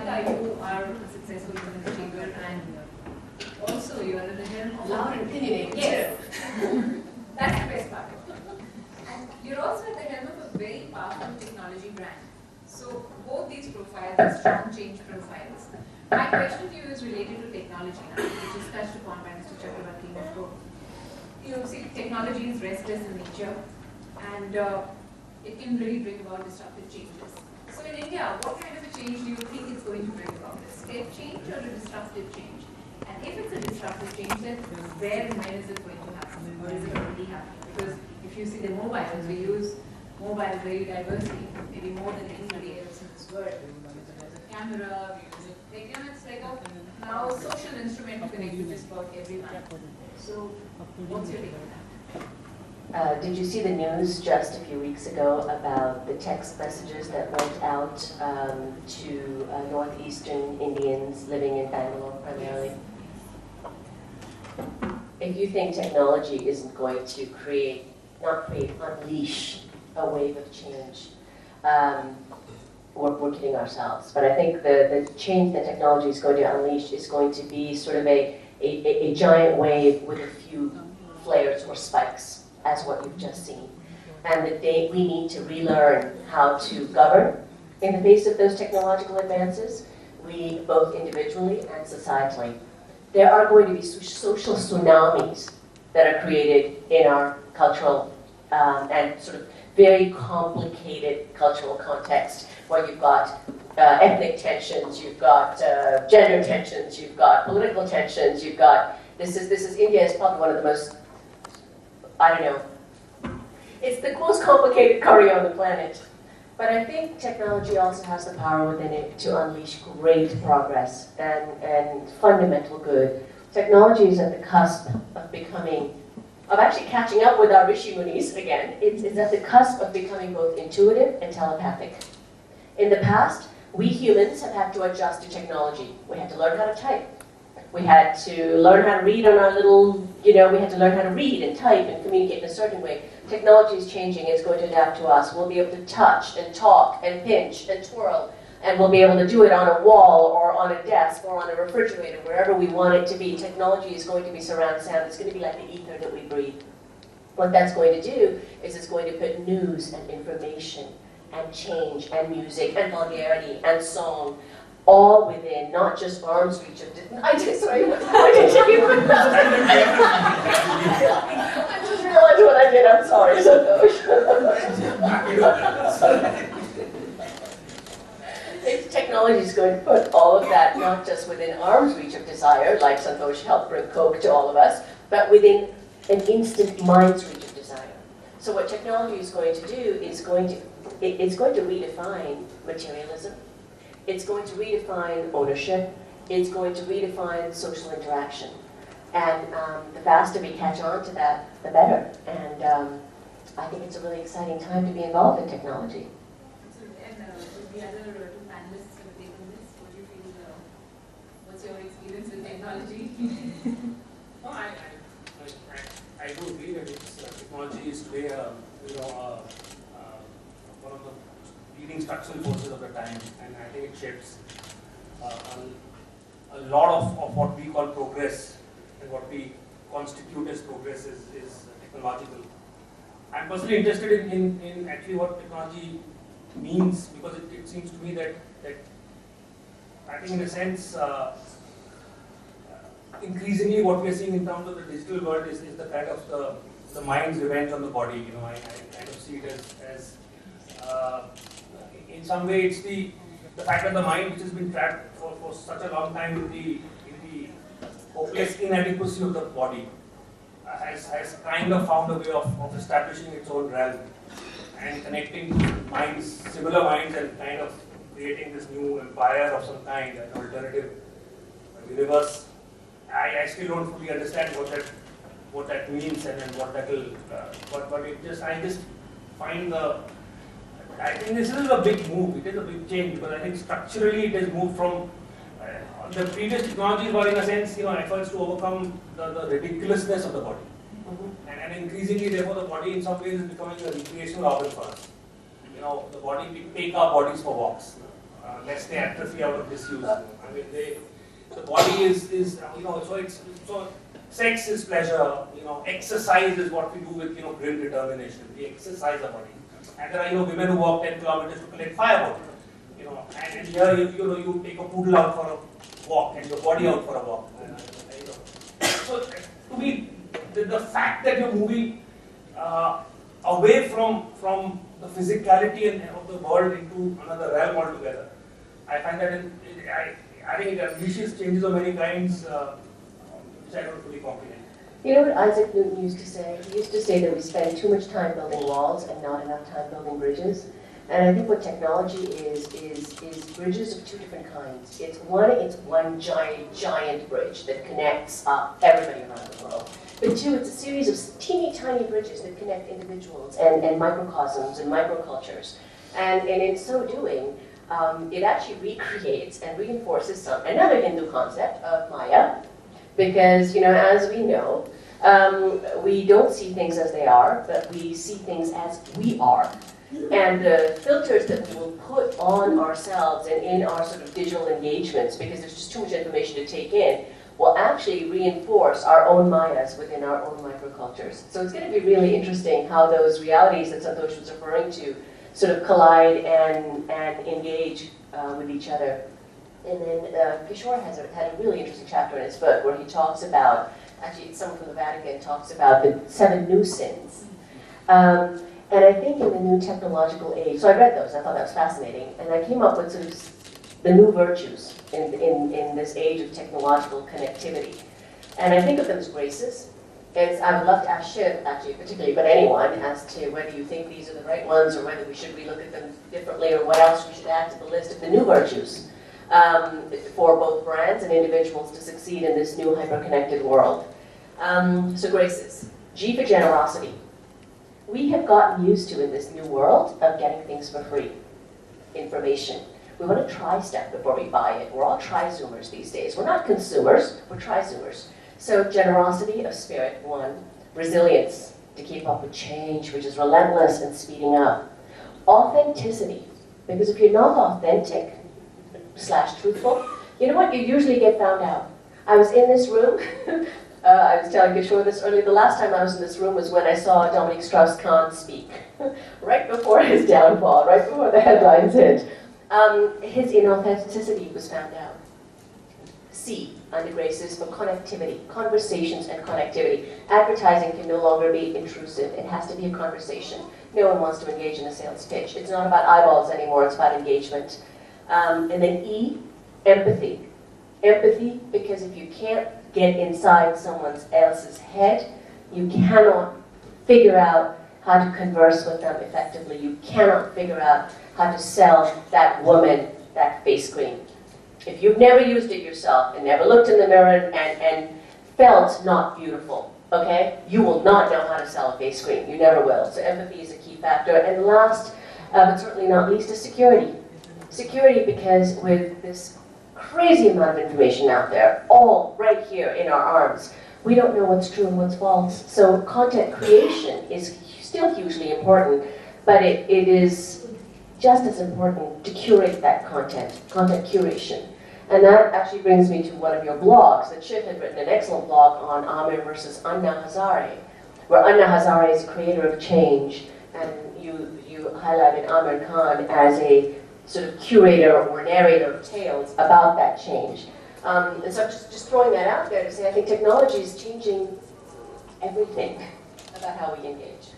Niharika, you are a successful women's achiever and also you are at the helm of... Loud and opinionated. Yes. That's the best part. And you're also at the helm of a very powerful technology brand. So both these profiles are strong change profiles. My question to you is related to technology now, which is touched upon by Mr. Chakravarti before. You see, technology is restless in nature and it can really bring about disruptive changes. So in India, what kind of a change do you think it's going to bring about? A step change or a disruptive change? And if it's a disruptive change, then where and when is it going to happen? Or is it already happening? Because if you see the mobiles, we use mobile very diversely, maybe more than anybody else in this world. There's a camera, we use it. It's like a now social instrument to connect with just about everyone. So what's your take on that? Did you see the news just a few weeks ago about the text messages that went out to northeastern Indians living in Bangalore primarily? If you think technology isn't going to unleash a wave of change, we're kidding ourselves. But I think the change that technology is going to unleash is going to be sort of a giant wave with a few flares or spikes, as what you've just seen. And we need to relearn how to govern in the face of those technological advances, we both individually and societally. There are going to be social tsunamis that are created in our cultural and sort of very complicated cultural context, where you've got ethnic tensions, you've got gender tensions, you've got political tensions, you've got, India is probably one of the most, I don't know, it's the most complicated curry on the planet. But I think technology also has the power within it to unleash great progress and fundamental good. Technology is at the cusp of actually catching up with our Rishi Munis again. It's at the cusp of becoming both intuitive and telepathic. In the past, we humans have had to adjust to technology. We had to learn how to type. We had to learn how to read on our little, we had to learn how to read and type and communicate in a certain way. Technology is changing, it's going to adapt to us. We'll be able to touch and talk and pinch and twirl, and we'll be able to do it on a wall or on a desk or on a refrigerator, wherever we want it to be. Technology is going to be surround sound. It's going to be like the ether that we breathe. What that's going to do is it's going to put news and information and change and music and vulgarity and song all within, not just arm's reach of distance. I just realized what I did. I'm sorry, Santosh. Technology is going to put all of that not just within arm's reach of desire, like Santosh helped bring Coke to all of us, but within an instant mind's reach of desire. So what technology is going to do is it's going to redefine materialism. It's going to redefine ownership. It's going to redefine social interaction. And the faster we catch on to that, the better. And I think it's a really exciting time to be involved in technology. And the other two panelists have taken this. What do you feel? What's your experience with technology? No, I do agree that technology is today one of the leading structural forces of the time, and I think it shapes a lot of what we call progress and what we constitute as progress is technological. I'm personally interested in actually what technology means, because it seems to me that I think in a sense increasingly what we are seeing in terms of the digital world is the kind of the mind's revenge on the body. I kind of see it as in some way it's the fact that the mind, which has been trapped for such a long time in the hopeless inadequacy of the body, has kind of found a way of establishing its own realm and connecting minds, similar minds, and kind of creating this new empire of some kind, an alternative universe. I still don't fully understand what that means and what that will, but I just find I think this is a big move. It is a big change, because I think structurally it has moved from the previous technologies were in a sense efforts to overcome the ridiculousness of the body, and increasingly therefore the body in some ways is becoming a recreational organ for us. The body, we take our bodies for walks. lest they atrophy out of disuse. I mean, the body is so sex is pleasure, exercise is what we do with, grim determination. We exercise our body. And there are, women who walk 10 kilometers to collect firewood. And here, you take a poodle out for a walk and your body out for a walk. So, to me, the fact that you're moving away from the physicality of the world into another realm altogether, I find that I think it unleashes changes of many kinds which I don't fully comprehend. You know what Isaac Newton used to say? He used to say that we spend too much time building walls and not enough time building bridges. And I think what technology is bridges of two different kinds. It's one giant bridge that connects everybody around the world. But two, it's a series of teeny tiny bridges that connect individuals and microcosms and microcultures. And in so doing, it actually recreates and reinforces another Hindu concept of Maya, because as we know, we don't see things as they are, but we see things as we are. And the filters that we will put on ourselves and in our sort of digital engagements, because there's just too much information to take in, will actually reinforce our own Mayas within our own microcultures. So it's going to be really interesting how those realities that Santosh was referring to sort of collide and engage with each other. And then Kishore had a really interesting chapter in his book where he talks about, actually someone from the Vatican talks about the 7 new sins. And I think in the new technological age, so I read those, I thought that was fascinating, and I came up with sort of the new virtues in this age of technological connectivity. And I think of them as graces. I would love to ask Shiv, actually, particularly, but anyone, as to whether you think these are the right ones or whether we should relook at them differently or what else we should add to the list of the new virtues for both brands and individuals to succeed in this new hyper-connected world. So graces. G for generosity. We have gotten used to, in this new world, of getting things for free. Information. We want to try stuff before we buy it. We're all try-zoomers these days. We're not consumers, we're try-zoomers. So generosity of spirit, 1. Resilience, to keep up with change, which is relentless and speeding up. Authenticity, because if you're not authentic / truthful, you know what? You usually get found out. I was in this room. I was telling Kishore this earlier. The last time I was in this room was when I saw Dominique Strauss-Kahn speak, right before his downfall, right before the headlines hit. His inauthenticity was found out. C, under graces, for connectivity, conversations and connectivity. Advertising can no longer be intrusive. It has to be a conversation. No one wants to engage in a sales pitch. It's not about eyeballs anymore, it's about engagement. And then E, empathy. Empathy, because if you can't get inside someone else's head, you cannot figure out how to converse with them effectively. You cannot figure out how to sell that woman that face cream. If you've never used it yourself and never looked in the mirror and felt not beautiful, okay, you will not know how to sell a face cream. You never will. So empathy is a key factor. And last, but certainly not least, is security. Security, because with this crazy amount of information out there, all right here in our arms, we don't know what's true and what's false. So content creation is still hugely important, but it is just as important to curate that content curation. And that actually brings me to one of your blogs that Shiv had written, an excellent blog on Amir versus Anna Hazare, where Anna Hazare is a creator of change, and you highlighted Amir Khan as a sort of curator or narrator of tales about that change. And so just throwing that out there to say I think technology is changing everything about how we engage.